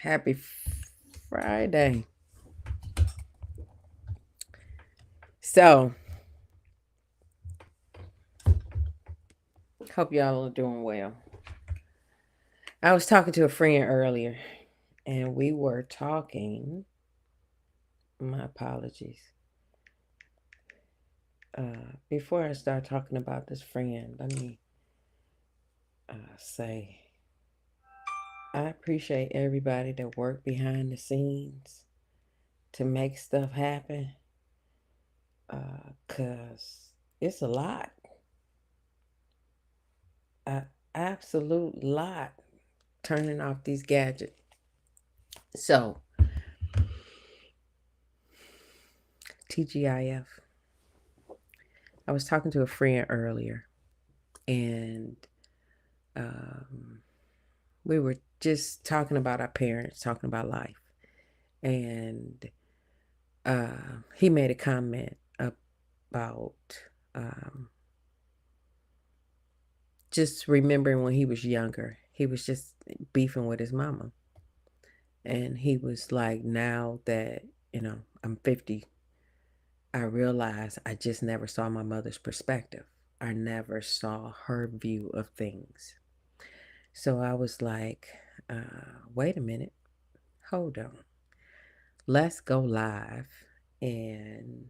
Happy Friday. So, hope y'all are doing well. I was talking to a friend earlier, and we were talking. My apologies. Before I start talking about this friend, let me say I appreciate everybody that worked behind the scenes to make stuff happen. Cause it's a lot, a absolute lot. Turning off these gadgets. So, TGIF. I was talking to a friend earlier, and um, we were just talking about our parents, talking about life, and he made a comment about um, just remembering when he was younger. He was just beefing with his mama, and he was like, "Now that I'm 50, I realized I just never saw my mother's perspective. I never saw her view of things." So I was like, wait a minute, hold on. Let's go live and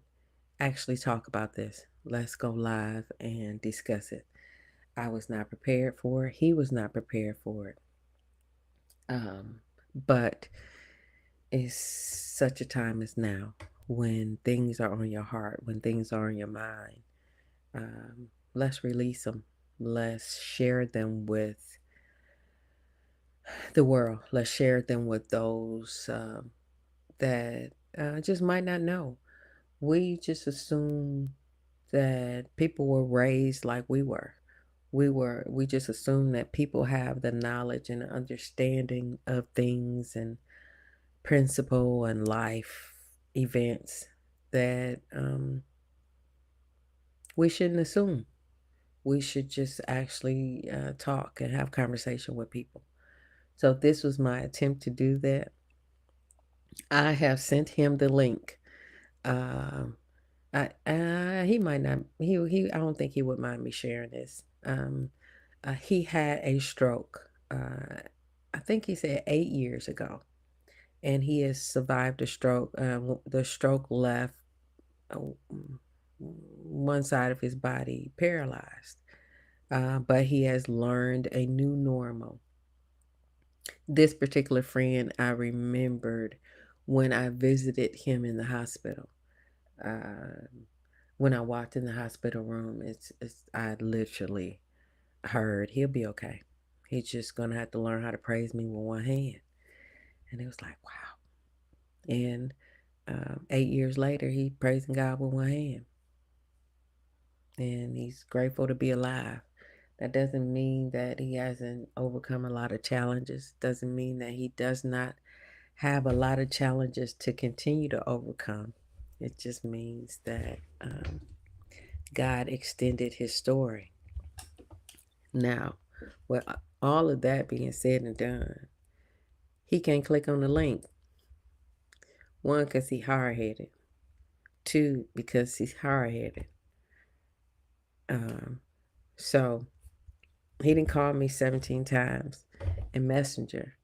actually talk about this. Let's go live and discuss it. I was not prepared for it. He was not prepared for it. But it's such a time as now when things are on your heart, when things are on your mind. Let's release them. Let's share them with the world. Let's share them with those that just might not know. We just assume that people were raised like we were. We just assume that people have the knowledge and understanding of things and principle and life events that we shouldn't assume. We should just actually talk and have conversation with people. So this was my attempt to do that. I have sent him the link. Um, he might not. He. I don't think he would mind me sharing this. He had a stroke. I think he said 8 years ago, and he has survived a stroke. The stroke left uh, one side of his body paralyzed, but he has learned a new normal. This particular friend, I remembered when I visited him in the hospital. Uh, when I walked in the hospital room, it's I literally heard he'll be okay. He's just gonna have to learn how to praise me with one hand, and it was like wow. And 8 years later, he praising God with one hand, and he's grateful to be alive. That doesn't mean that he hasn't overcome a lot of challenges. Doesn't mean that he does not have a lot of challenges to continue to overcome. It just means that God extended his story. Now, with all of that being said and done, he can't click on the link. One, because he's hard headed. Two, because he's hard headed. So he didn't call me 17 times in Messenger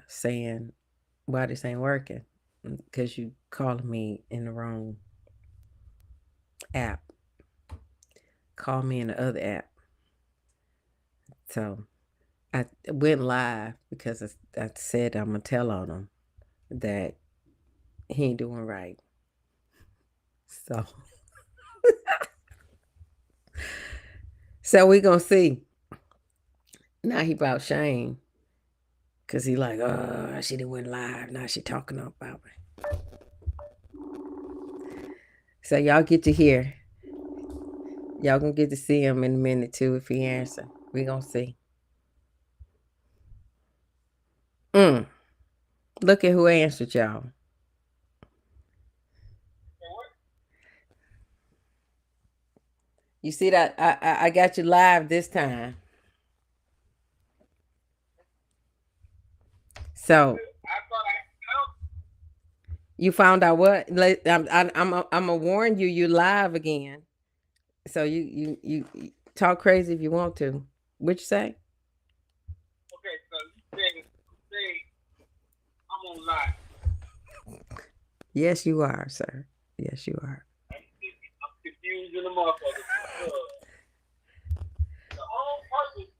saying, why this ain't working? Because you calling me in the wrong app. Call me in the other app. So I went live because I said I'm going to tell on him that he ain't doing right. So, so we going to see. Now he brought shame because he like, oh, she didn't went live. Now she talking about me. So y'all get to hear. Y'all gonna get to see him in a minute too if he answer. We gonna see. Look at who answered y'all. You see that I got you live this time. So You found out what? I'm gonna warn you. You live again. So you talk crazy if you want to. What you say? Okay, so you say I'm on live. Yes, you are, sir. Yes, you are. I'm confused in the motherfucker because the whole purpose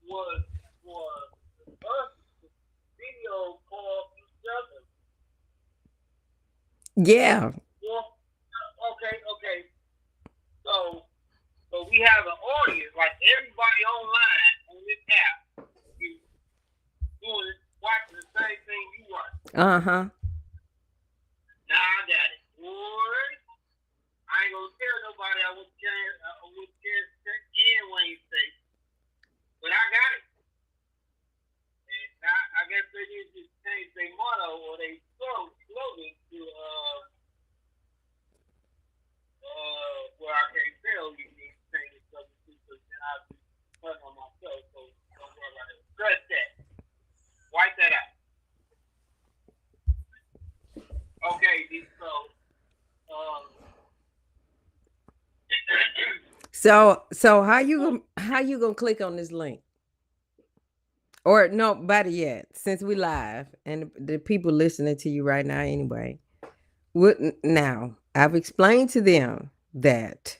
was for us to video call each other. Yeah. Well, okay. So we have an audience, like everybody online on this app is doing watching the same thing you watch. Uh huh. Now I got it. Boy, I ain't gonna tell nobody I was scared check in Wednesday, but I got it. And I guess they need to change their motto or they slogan to well I can't tell you need to change the slogan to because then I'll be putting on myself. So don't worry about it. Scratch that. Wipe that out. Okay, so um So how you gonna click on this link? Or no, better yet, since we live and the people listening to you right now anyway. What now? I've explained to them that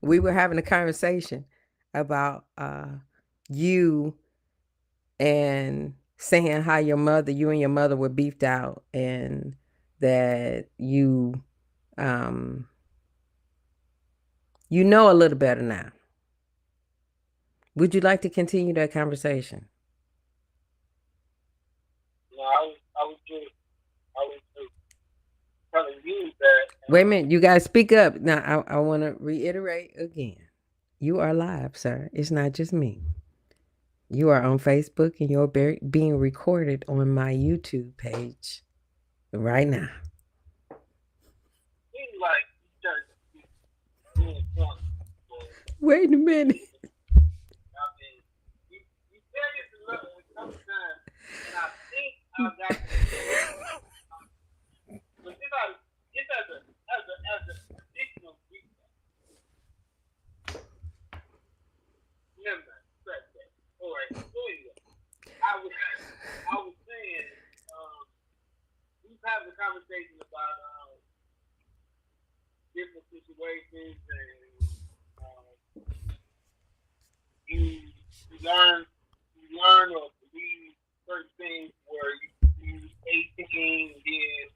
we were having a conversation about you and saying how you and your mother were beefed out and that um you know a little better now. Would you like to continue that conversation? no, I was just telling you that Wait a minute, you guys speak up. Now I want to reiterate again. You are live, sir. It's not just me. You are on Facebook and you're being recorded on my YouTube page right now. seems like you just being funny. But Wait a minute. I mean, you said it a couple times, and I think I got the gist. But this I just as a additional recap. Remember, stress that. All right. So anyway, I was I was saying we was having a conversation about different situations and um, you learn or believe certain things where you 18 and then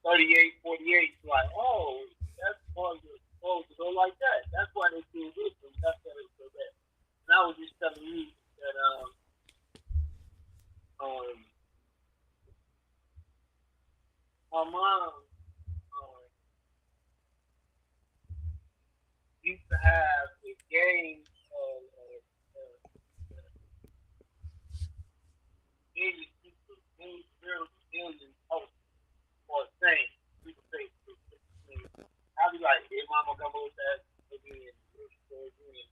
38, 48, like, oh, that's why you're supposed to go like that. That's why they do this and that's why they do that. And I was just telling you that um my mom used to have a game million people, million posts or saying. People say, I'll be like, hey, mama, come with that again, again.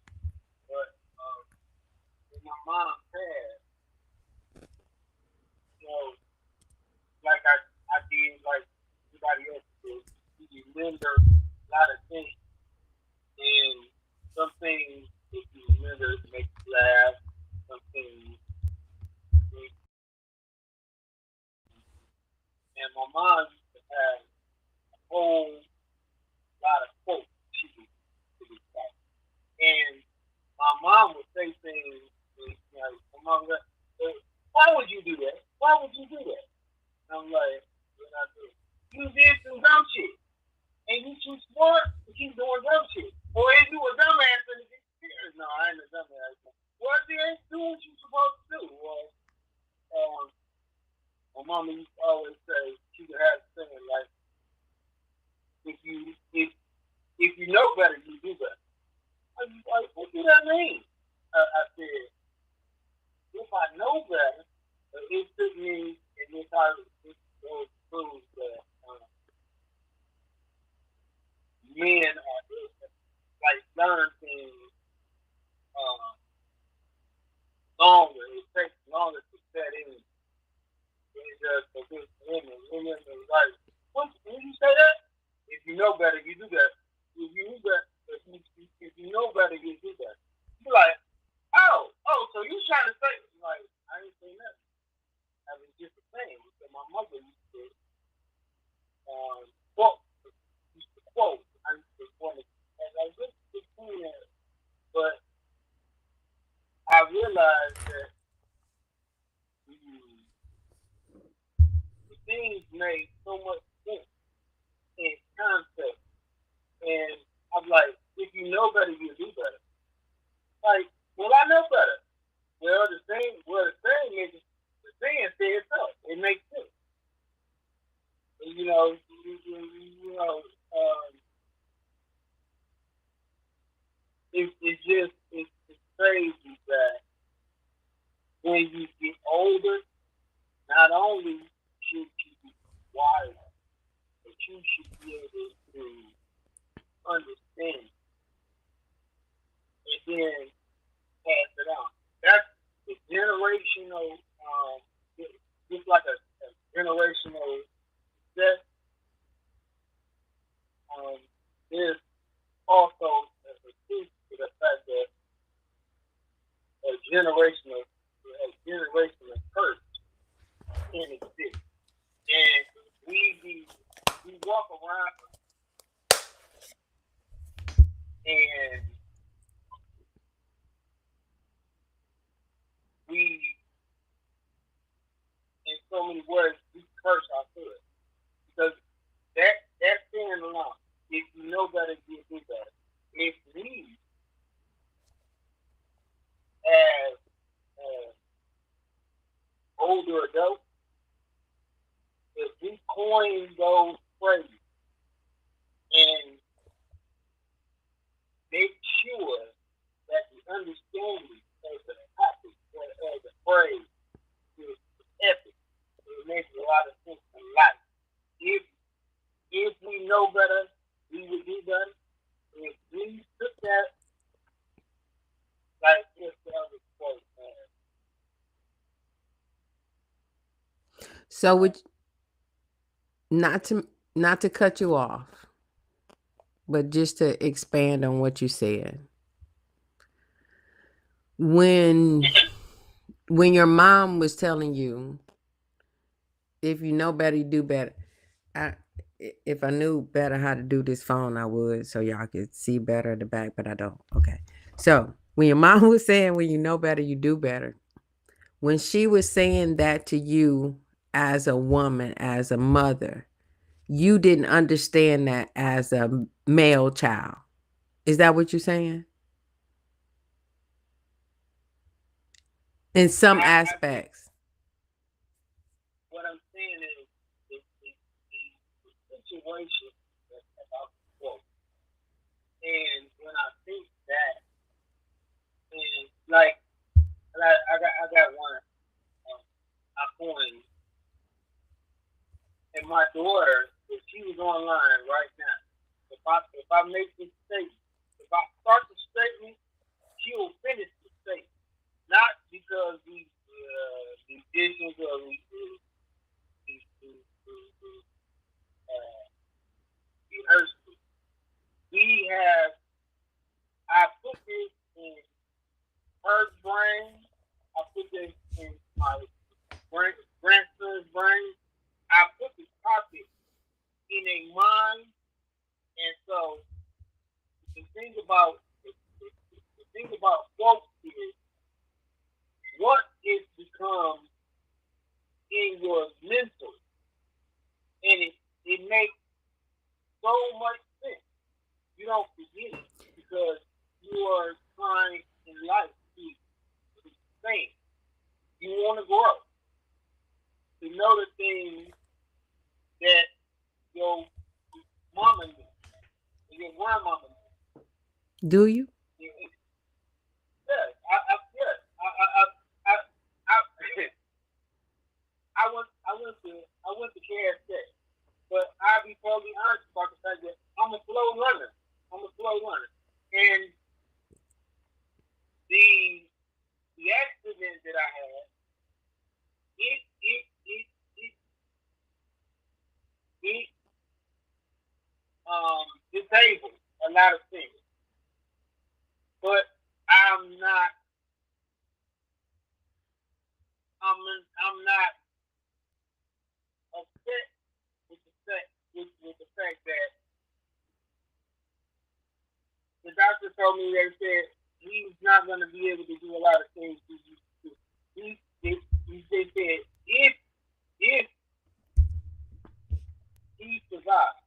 But when my mom passed, you know, like I did, like everybody else did, you remember a lot of things, and some things, if you remember, make you laugh. Some things, make- and my mom used to have a whole lot of quotes she would say. And my mom would say things, and, you know, my mom would say, why would you do that? Why would you do that? And I'm like, what I do? You did some dumb shit. And you too smart to keep doing dumb shit. Or is you a dumbass and get serious? No, I ain't a dumbass. Well, then do what you supposed to do. Well, um, my mama used to always say, she would have a saying like, if you if if you know better, you do better. I was like, what do that mean? I said, if I know better, it took me and this how this goes proves that men are like learn things uh, longer. It takes longer to set in than it does for good women And then it was like, what, when you say that? If you know better, you do that. If you knew better, if you know better, you do that. You like, so you trying to say like I ain't saying that. I was just the same because my mother um quote used to quote. I used to quote it, and I just between that, but I realized that mm, the things made so much sense in concept, and I'm like, if you know better, you do better. Like, well, I know better. Well, the thing is, the saying says itself. It makes sense. And, you know, it's crazy that when you get older, not only should you be wise, but you should be able to understand and then pass it on. That's the generational, just like a generational success. Um, there's also a truth to the fact that a generational curse can exist, and we walk around and we, in so many words, we curse ourselves because that stand alone. If you know better, you do better. If we, as older adults, if we coin those phrases and make sure that the understanding of the topic or of the phrase is epic, it makes a lot of sense in life. If if we know better, we would do better. If we took that, like this the other quote, So would not to cut you off, but just to expand on what you said. When when your mom was telling you, if you know better, you do better. I if I knew better how to do this phone, I would, so y'all could see better the back, but I don't. Okay. So when your mom was saying, when you know better, you do better. When she was saying that to you as a woman, as a mother, you didn't understand that as a male child. Is that what you're saying? In some I think aspects. what I'm saying is the situation about the quote. And when I think that, and like I got one, I coined, and my daughter, if she was online right now, if I make this statement, if I start the statement, she will finish the statement. Not because these dishes or these rehearsals. We have, I put this in her brain, I put this in my grandson's brain, I put this topic in a mind, and so the thing about the thing about quotes is what it becomes in your mental, and it makes so much sense. You don't forget it because you are trying in life to think. You want to grow, to know the things that your mama knew, and your grandmama knew. Do you? Yes, yes, I, I, I went to KSK, but I'll be totally honest about the fact that I'm a slow runner. I'm a slow runner, and the the accident that I had, it I'm not upset with the fact that the doctor told me they said he's not going to be able to do a lot of things he used to do. They said if he survived,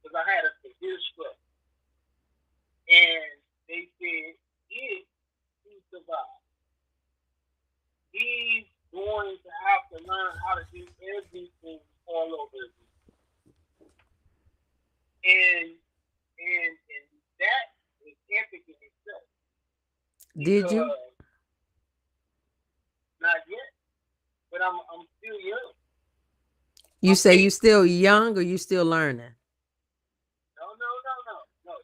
because I had a severe stroke, and they said if he survived, he's going to have to learn how to do everything all over again. And that is epic in itself Did you? because not yet, but I'm still young. You I'm say you 8. still young or you still learning? No.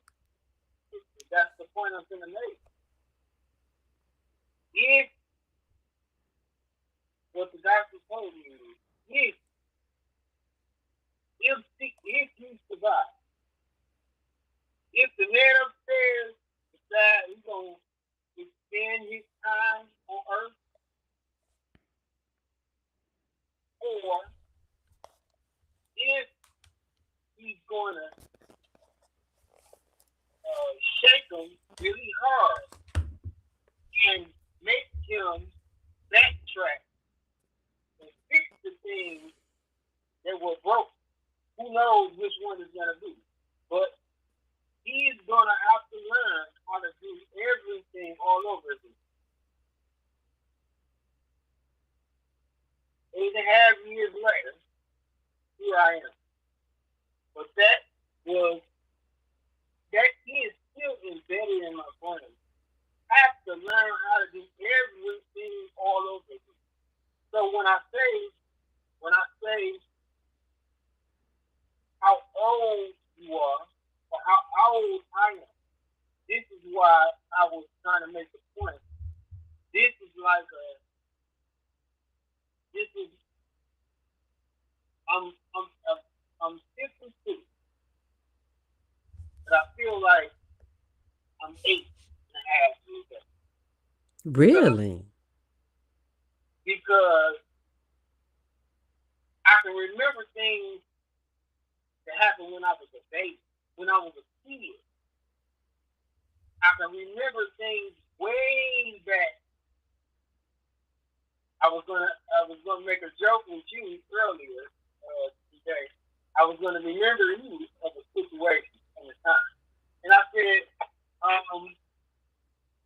That's the point I'm gonna make. If what the doctor told me is if you survive, if the man upstairs decides he's gonna extend his time on Earth, or if he's gonna shake him really hard and make him backtrack and fix the things that were broke. Who knows which one is gonna be? But he's gonna have to learn how to do everything all over again. 8.5 years later, here I am. But was that is still embedded in my brain. I have to learn how to do everything all over again. So when I say how old you are or how old I am, this is why I was trying to make the point. This is like a this is I'm I'm I'm, I'm 52, but I feel like I'm 8.5 years old because Really? because I can remember things that happened when I was a baby, when I was a kid. I can remember things way back. I was gonna make a joke with you earlier today. I was gonna remember you of a situation in the time, and um,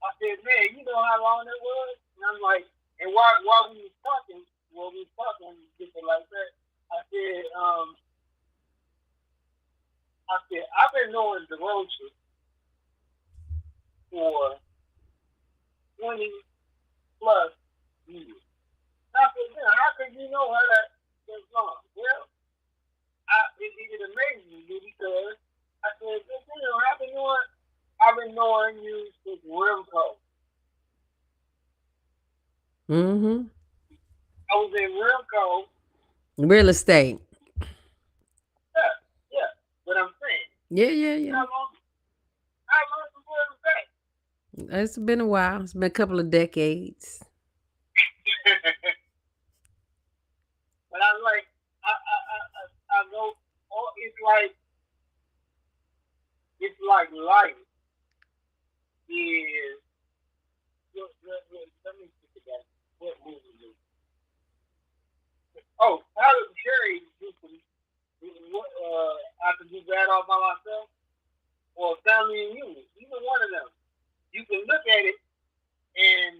I said, man, you know how long it was? And I'm like, and while we was talking, just like that, I said, um, I've been knowing DeRocha for 20 plus years. I said, man, how could you know her that long? Well, it amazes me because I said, you know, I've been knowing you since Rimco. Mm-hmm. I was in Rimco. Real estate. Yeah, yeah. But I'm saying, Yeah, yeah, yeah. how long? How long before it was back? It's been a while. It's been a couple of decades. But I'm like, I go. Oh, it's like life is. Let me think about what movie is. Oh, Tyler Cherry. I could do that all by myself, or Family and Human. Either one of them. You can look at it and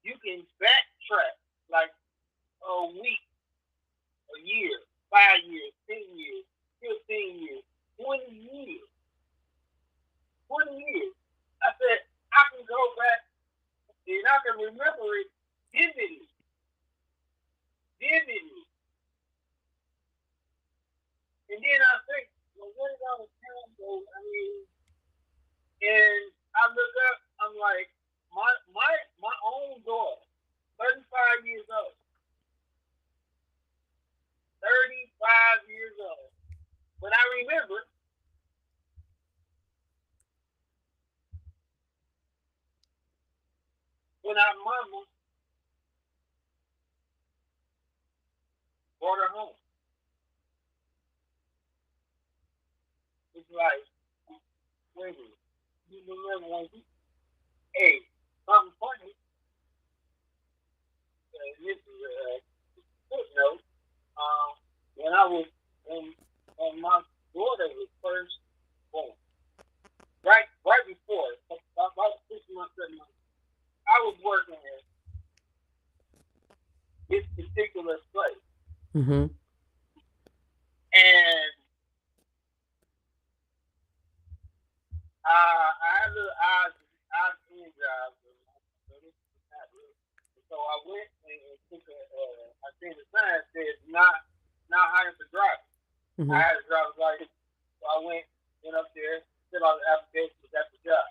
you can backtrack like a week, a year, 5 years, 10 years, 15 years, 20 years, 20 years. I said I can go back and I can remember it vividly, vividly. And then I think, well, what did I was telling you? I mean, and I look up, I'm like, my own daughter, 35 years old, 35 years old. But I remember when our mama brought her home, it's like, wait a minute, you remember when we, hey, something funny, this is a footnote, um, when I was, when my daughter was first born, right before, about 6 months, 7 months, I was working at this particular place, Mm-hmm. and I had a little odd end job, so this is not real. So I went and took a, I seen the sign that says not hiring for drivers. I Mm-hmm. had a driver's license, so I went up there, filled out the application, got the job.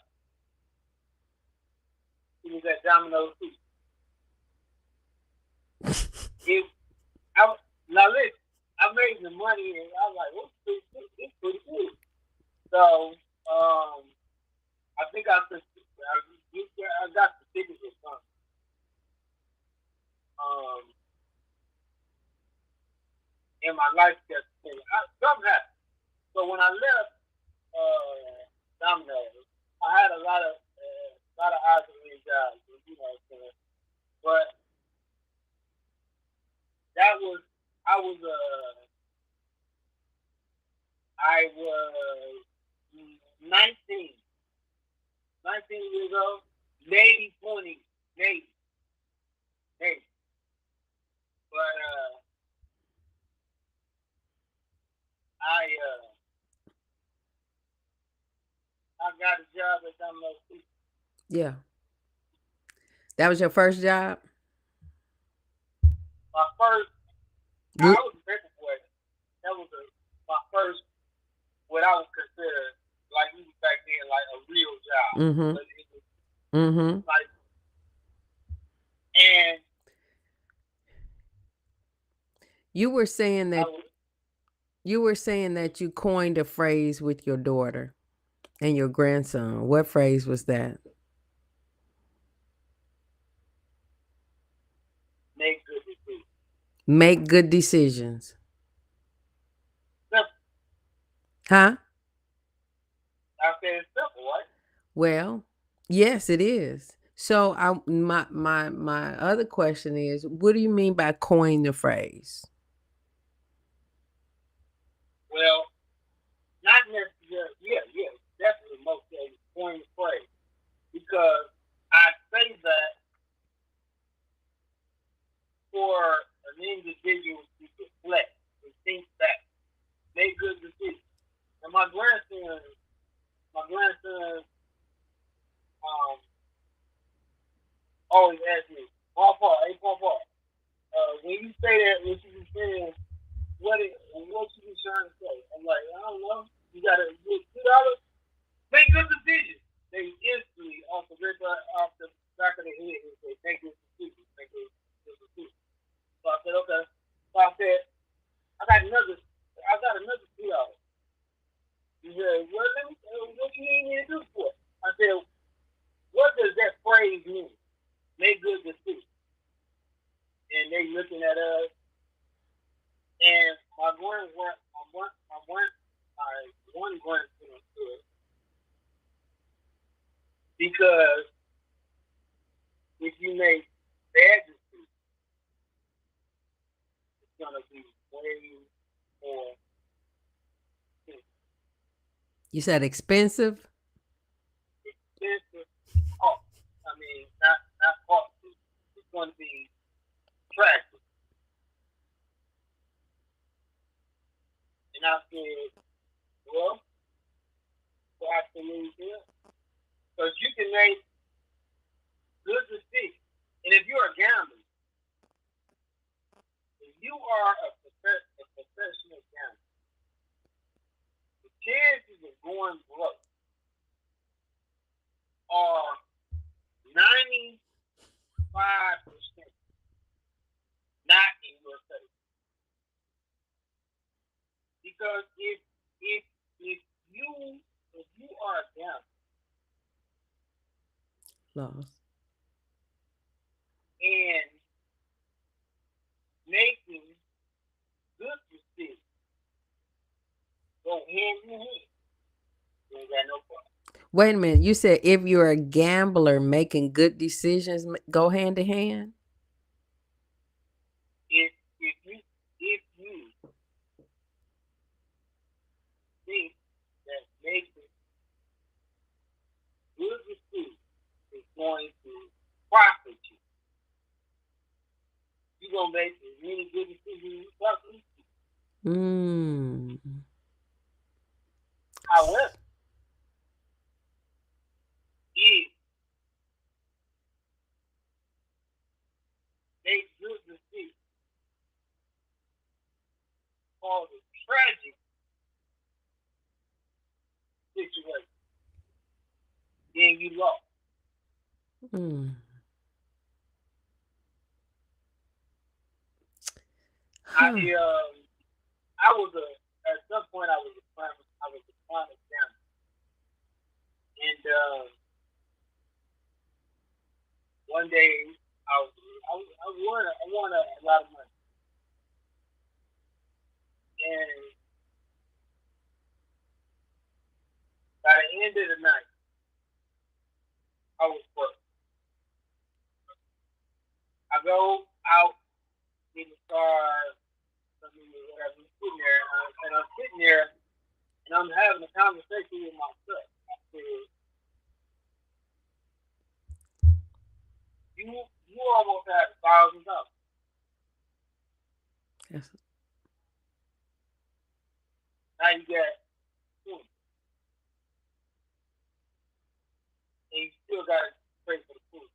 It was at Domino's Pizza. It, I, now listen, I made the money and I was like, well, it's pretty good. So, I think I got the tickets or something. Um, and my life got changed. Something happened. So when I left Domino's, I had a lot of odds and ends jobs, you know what I'm saying? But that was I was I was 19, 19 years old, maybe 20, maybe. But I got a job at Domino's Pizza. Yeah. That was your first job? My first, I L- was a paper boy. That was my first, what I would consider, like even back then, like a real job. mm-hmm. But it was Mm-hmm. like, and You were saying I that was you coined a phrase with your daughter and your grandson. What phrase was that? make good decisions. Make good decisions. Simple. Huh? I said it's simple, right? Well, yes, it is. So my other question is, what do you mean by coin the phrase? Well, not necessarily. Yeah, yeah, definitely most cases point of phrase because I say that for an individual to reflect and think back, make good decisions. And my grandson, um, always asks me, Papa, hey Papa, when you say that, what you be saying, what you be trying to say? I'm like, I don't know. You gotta get $2, make good decisions. They instantly off the back of the head and say, make good decisions, make good decisions. So I said, okay. So I said, I got another, I got another $2. He said, well, what you need me to do for it? I said, what does that phrase mean? Make good decisions. And they looking at us, and my one grandson stood because if you make bad decisions, it's gonna be way more You said expensive? expensive cost. I mean, not costly. It's gonna be tragic. And I said, well, absolutely, yeah. Because you can make good decisions. And if you're a gambler, if you are a professional gambler, the chances of going broke are 95% not in your favor. Because if if you if you are a gambler, Loss. go hand in hand. You ain't got no problem. Wait a minute. You said if you're a gambler, making good decisions go hand in hand? If if you if you think that making good decisions is going to profit you, you're gonna make as many good decisions as you possibly can. Mm. However, if make good decisions cause a tragic situation, then you lost. Mm. I Huh. I was a at some point I was a chronic gambler, and one day I won a lot of money, and by the end of the night I was broke. I go out in the car, I mean, whatever, I'm sitting there and I'm having a conversation with myself. I said, you almost had $1,000. That's, Now you got 20, and you still got to pay for the food.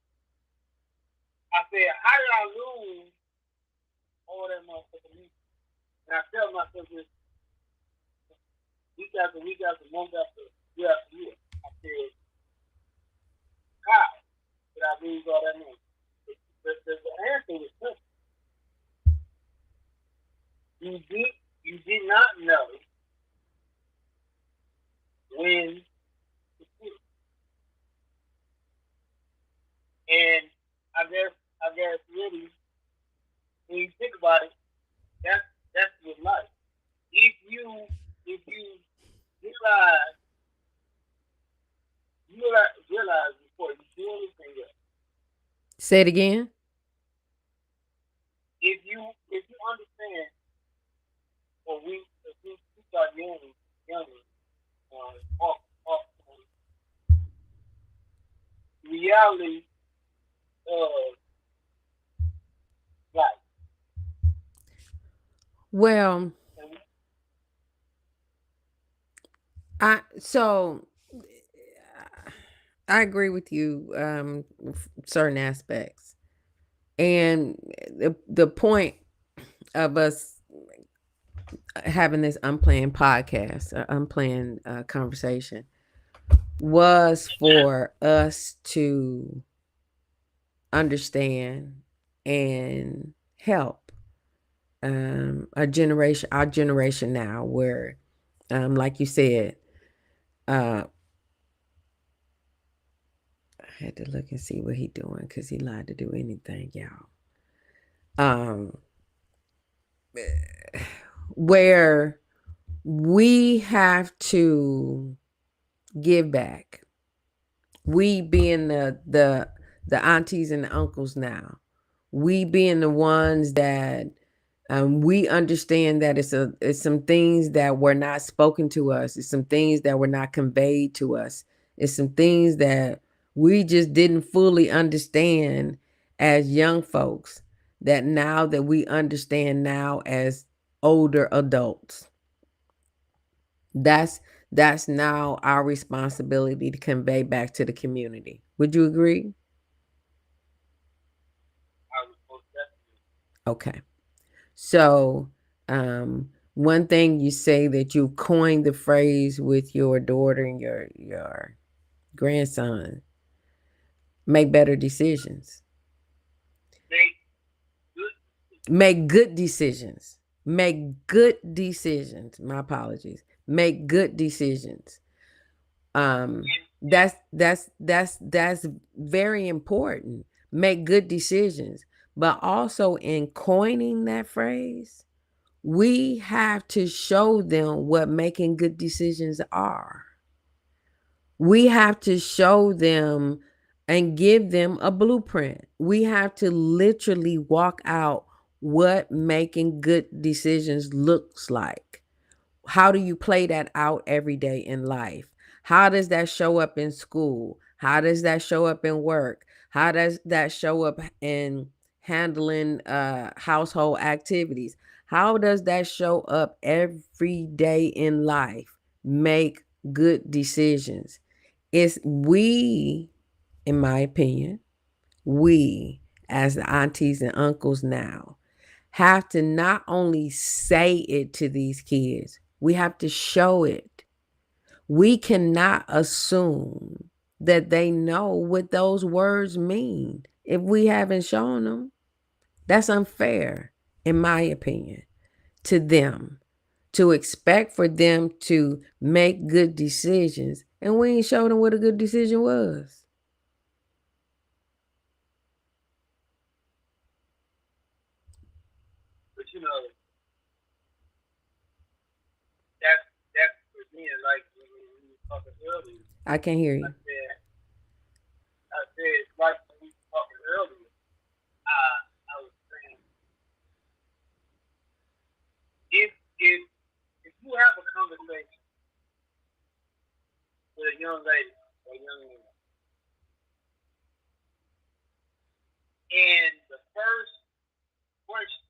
I said, how did I lose all that motherfucking money? And I tell myself this week after week after month after year. I said, how did I lose all that money? The answer was simple. You did not know when to quit. And I guess really when you think about it, that's that's your life. If you realize realize before you do anything else, say it again. if you understand or we start younger off reality of life. Well, And so I agree with you certain aspects. And the point of us having this unplanned podcast, unplanned conversation, was for us to understand and help our generation now, where, like you said, uh, I had to look and see what he doing because he lied to do anything, y'all. Um, where we have to give back. We being the aunties and the uncles now. We being the ones that we understand that it's some things that were not spoken to us. It's some things that were not conveyed to us. It's some things that we just didn't fully understand as young folks. That now that we understand now as older adults, that's that's now our responsibility to convey back to the community. Would you agree? I was most definitely Okay. So, one thing you say that you coined the phrase with your daughter and your grandson, make better decisions. make good Make good decisions. Make good decisions. My apologies. Make good decisions. Um and that's very important. Make good decisions. But also in coining that phrase, We have to show them what making good decisions are. We have to show them and give them a blueprint. We have to literally walk out what making good decisions looks like. How do you play that out every day in life? How does that show up in school? How does that show up in work? How does that show up in handling household activities? How does that show up every day in life? Make good decisions. It's we, in my opinion, we as the aunties and uncles now have to not only say it to these kids, we have to show it. We cannot assume that they know what those words mean if we haven't shown them. That's unfair, in my opinion, to them. To expect for them to make good decisions and we ain't showed them what a good decision was. But that's again like when we were talking earlier. I can't hear I you. said I said it's like when we were talking earlier. I was saying if if if you have a conversation with a young lady or a young woman, and the first question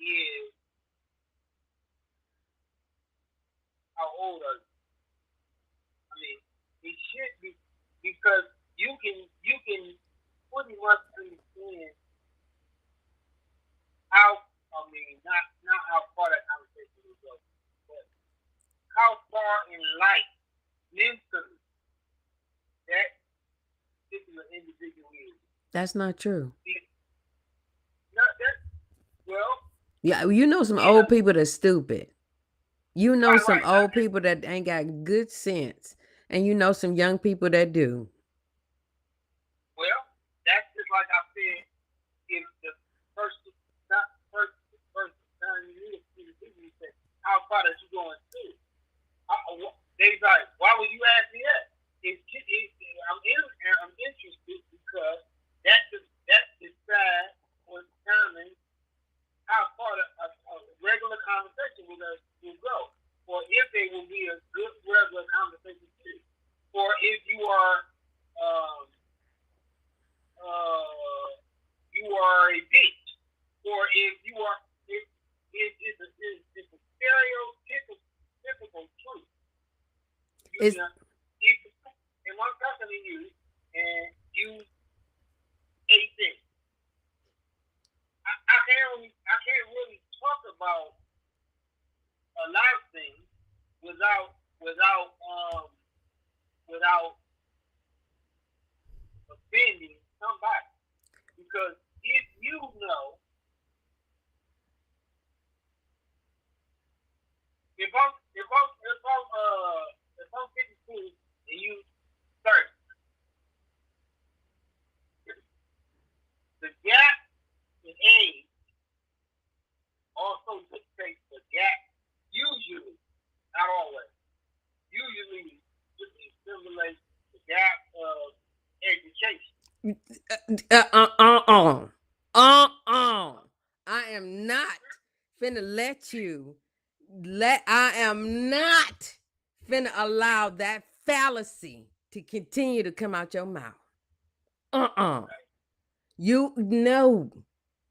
is how old are you? I mean, it should be because you can pretty much understand how I mean not how far that conversation will go, but how far in life mentally that particular individual is. That's not true. Not that well, Yeah, you know some yeah, old people that's stupid. You know right, some right. old people that ain't got good sense. And you know some young people that do. Well, that's just like I said. If the first not first time you meet a people, you say, "How far did you go in school?" They like, "Why would you ask me that?" I'm interested because that decides or determines how far a regular conversation will go, or if it will be a good regular conversation too, or if um, uh, you are a bitch, or if you are it's a stereotypical truth. You It's know, if and one talking to you and you ate this, I can't really talk about a lot of things without offending somebody. Because if you know, if I'm 52 and you 30, the gap in age also dictates the gap. Usually, not always. Usually, it stimulates the gap of education. uh. I am not finna let you I am not finna allow that fallacy to continue to come out your mouth. Uh-uh. You know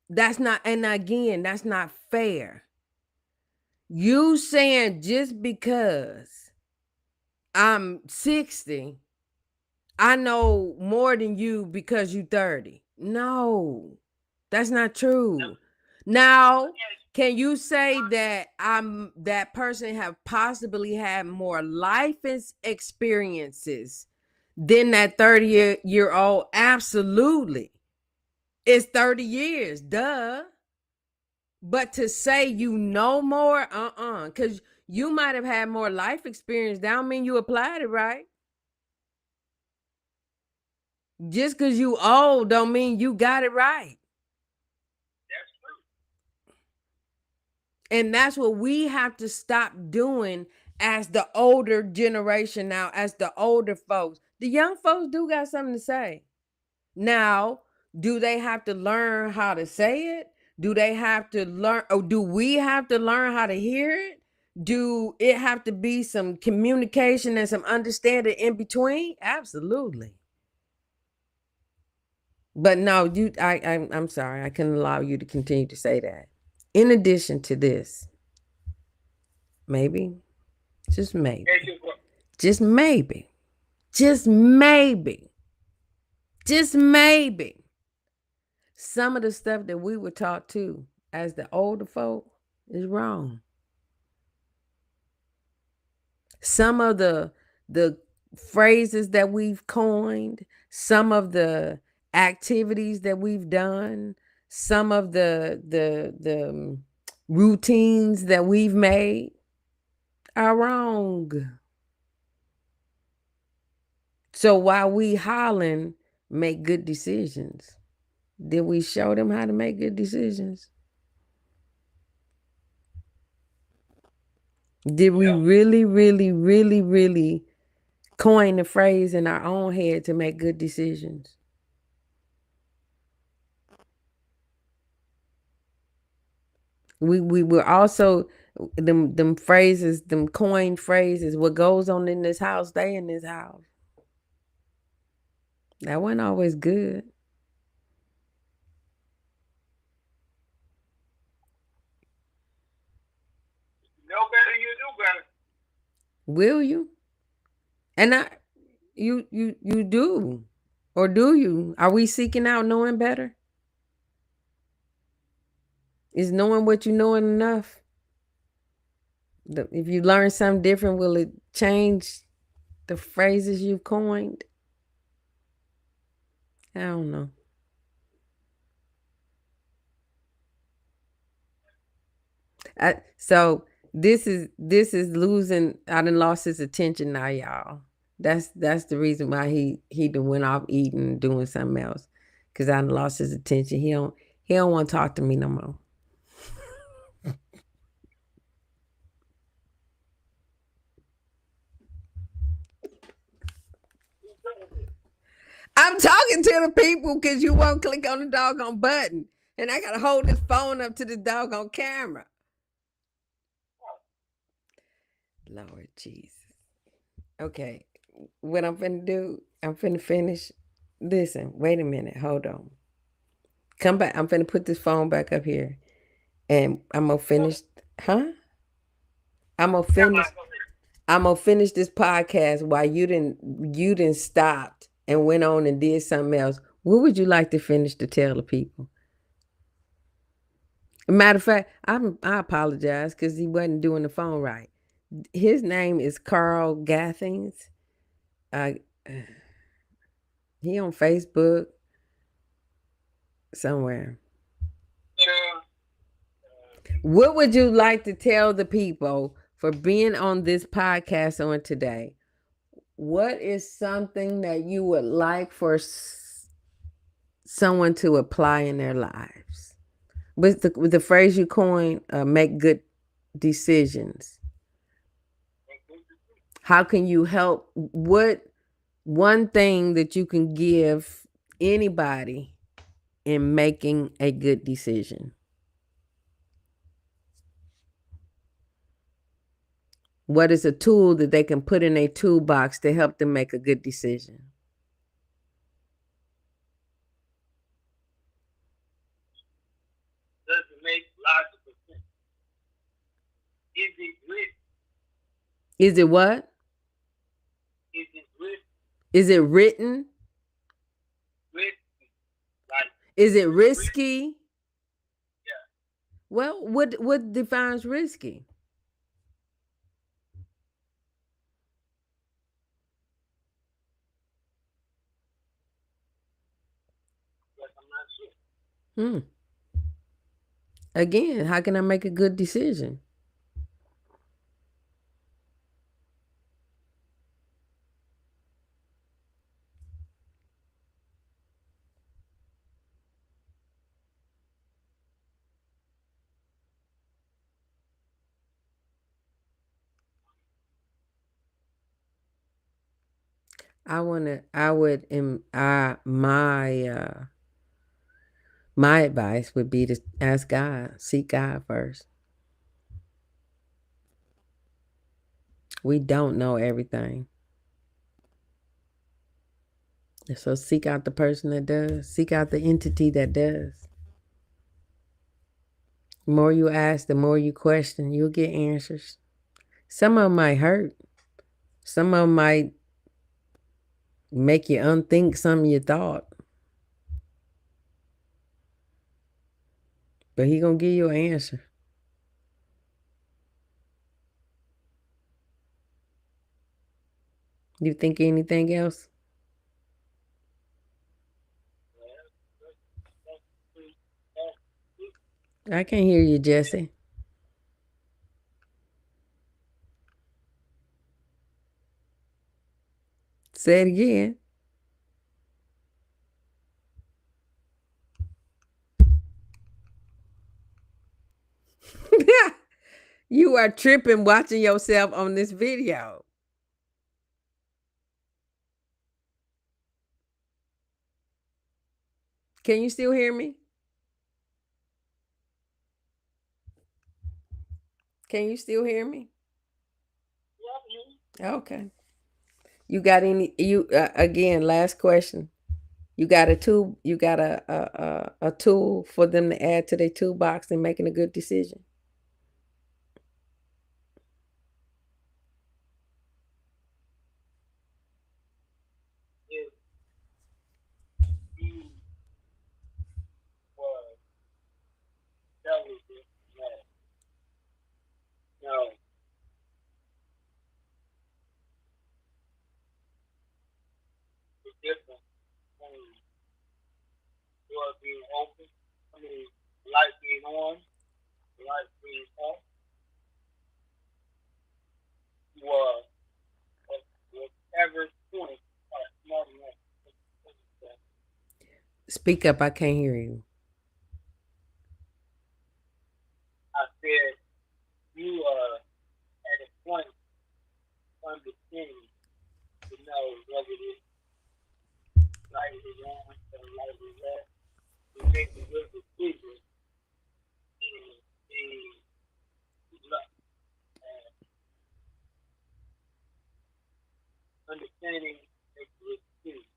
that's not, and again, that's not fair. You saying just because I'm 60, I know more than you because you 30. No, that's not Now, true. let Now, me ask can you say you, that that person have possibly had more life experiences than that 30-year old? Absolutely. It's 30 years, duh. But to say you know more, because you might have had more life experience. That don't mean you applied it right. Just because you old don't mean you got it right. And that's what we have to stop doing as the older generation now, as the older folks. The young folks do got something to say. Now, do they have to learn how to say it? Do they have to learn, or do we have to learn how to hear it? Do it have to be some communication and some understanding in between? Absolutely. But no, I'm sorry, I couldn't allow you to continue to say that. In addition to this, maybe, just maybe, just maybe, just maybe, just maybe, some of the stuff that we were taught to as the older folk is wrong. Some of the phrases that we've coined, some of the activities that we've done, some of the routines that we've made are wrong. So while we hollering, make good decisions, did we show them how to make good decisions? Did we Yeah. really, really, really, really coin the phrase in our own head to make good decisions? We were also them phrases, them coined phrases. What goes on in this house, stay in this house. That wasn't always good. You know better, you do better. Will you? And you do, or do you? Are we seeking out knowing better? Is knowing what you know enough? If you learn something different, will it change the phrases you've coined? I don't know. So this is losing. I done lost his attention now, y'all. That's the reason why he done went off eating and doing something else. Cause I done lost his attention. He don't want to talk to me no more. I'm talking to the people because you won't click on the doggone button. And I gotta hold this phone up to the doggone camera. Lord Jesus. Okay. What I'm finna do, I'm finna finish. Listen, wait a minute. Hold on. Come back. I'm finna put this phone back up here. And I'm gonna finish. Huh? I'm gonna Never finish. mind, go ahead. I'm gonna finish this podcast while you didn't stopped and went on and did something else. What would you like to finish to tell the people? Matter of fact, I apologize because he wasn't doing the phone right. His name is Karl Gathings. Uh, he on Facebook somewhere. Yeah. What would you like to tell the people for being on this podcast on today? What is something that you would like for someone to apply in their lives? With the phrase you coined, make good decisions. How can you help? What one thing that you can give anybody in making a good decision? What is a tool that they can put in a toolbox to help them make a good decision? Doesn't make logical sense. Is it risk? Is it what? Is it risk? Is it written? Risk? Like, Is it is it risk? risky? Yeah. Well, what defines risky? Yes, I'm not sure. Hmm. Again, how can I make a good decision? I would, my advice would be to ask God, seek God first. We don't know everything. So seek out the person that does, seek out the entity that does. The more you ask, the more you question, you'll get answers. Some of them might hurt. Some of them might make you unthink something you thought. But he gonna give you an answer. You think anything else? I can't hear you, Jesse. Say it again. You are tripping watching yourself on this video. Can you still hear me? Can you still hear me? Okay. You got any? You again? Last question. You got a tool? You got a tool for them to add to their toolbox and making a good decision? If you were intelligent enough, know the difference between door being open, I mean, light being on, light being off, you are at whatever point are smart enough to understand. Speak up. I can't hear you. I said you are at a point of understanding to know whether this light is on or light is off. You make a good decision in uh, understanding makes a good decision.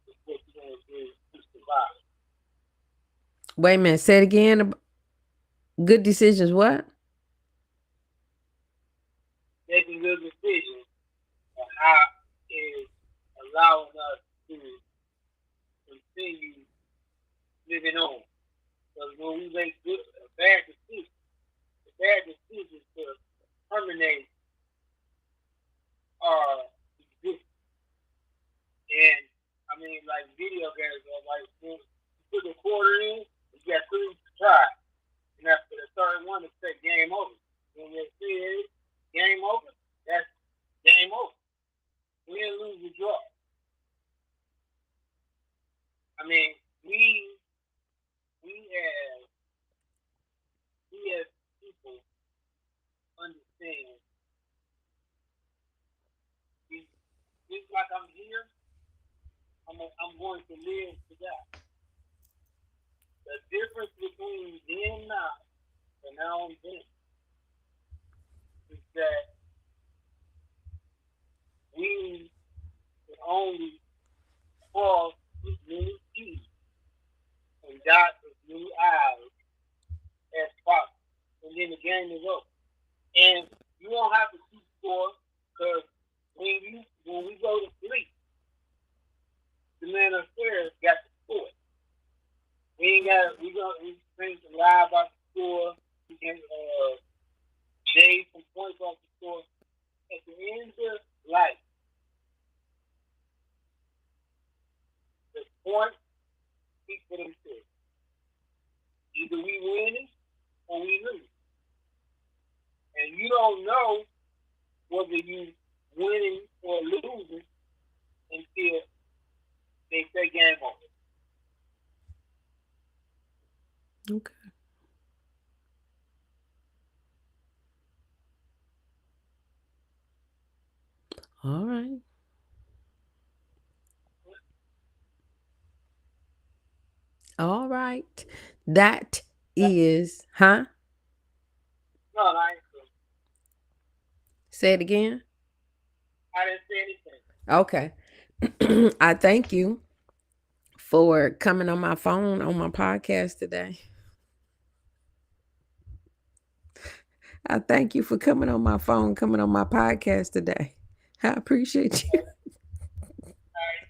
It's what you're going to do to survive. Wait a minute. Say it again. Good decisions. What? Making good decisions on how is allowing us to continue living on. Because when we make a bad decision to terminate our existence. And I mean, like video games are like when you put a quarter in, you got three to try. And after the third one, it's say game over. When they say game over, that's game over. Win, lose, or draw. I mean, we as we as people understand. We, just like I'm here, I'm going to live to die. The difference between then now and now and then is that we can only cross as many T's and dot as many I's as possible. And then the game is over. And you don't have to keep score because when we go to sleep, the man upstairs got the score. We ain't got we think to lie about the score. We can shade some points off the score. At the end of life, the points speak for themselves. Either we win or we lose. And you don't know whether you winning or losing until they say game over. Okay. All right. All right. That That, is, huh? no, I ain't saying. Say it again. I didn't say anything. Okay. I thank you for coming on my phone on my podcast today. I thank you for coming on my phone, coming on my podcast today. I appreciate you. I ain't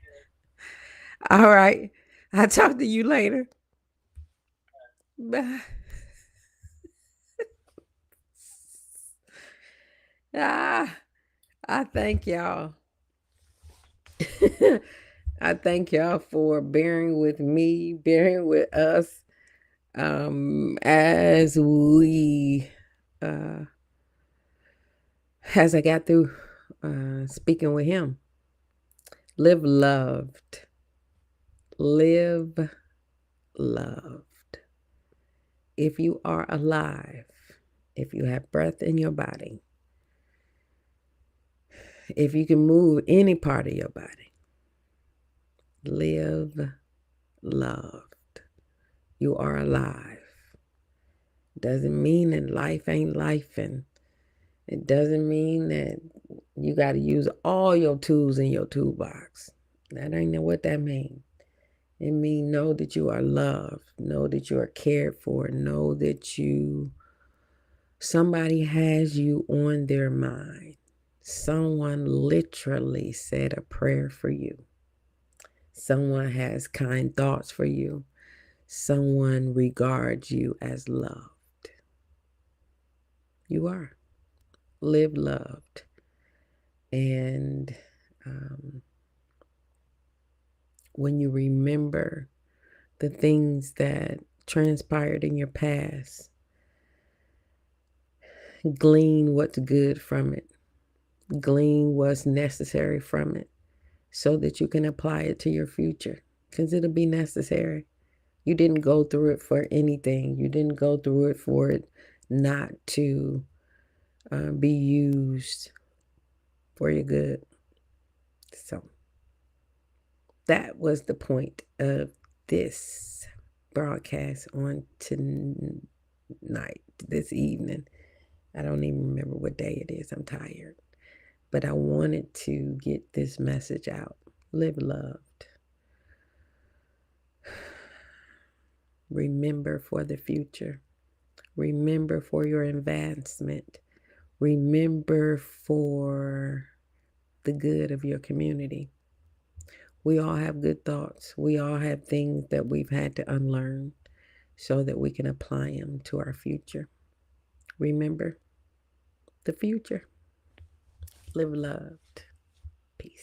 good. All right. I'll talk to you later. Bye. Ah, I thank y'all. I thank y'all for bearing with me, bearing with us as we, uh, as I got through speaking with him. Live loved. Live loved. If you are alive, if you have breath in your body, if you can move any part of your body, live loved. You are alive. Doesn't mean that life ain't life, and it doesn't mean that you got to use all your tools in your toolbox. That ain't what that means. It means know that you are loved, know that you are cared for, know that somebody has you on their mind. Someone literally said a prayer for you. Someone has kind thoughts for you. Someone regards you as loved. You are. Live loved. And when you remember the things that transpired in your past, glean what's good from it, glean what's necessary from it so that you can apply it to your future because it'll be necessary. You didn't go through it for anything, you didn't go through it for it not to be used for your good. So that was the point of this broadcast on tonight, this evening. I don't even remember what day it is. I'm tired. But I wanted to get this message out. Live loved. Remember for the future. Remember for your advancement. Remember for the good of your community. We all have good thoughts. We all have things that we've had to unlearn so that we can apply them to our future. Remember the future. Live loved. Peace.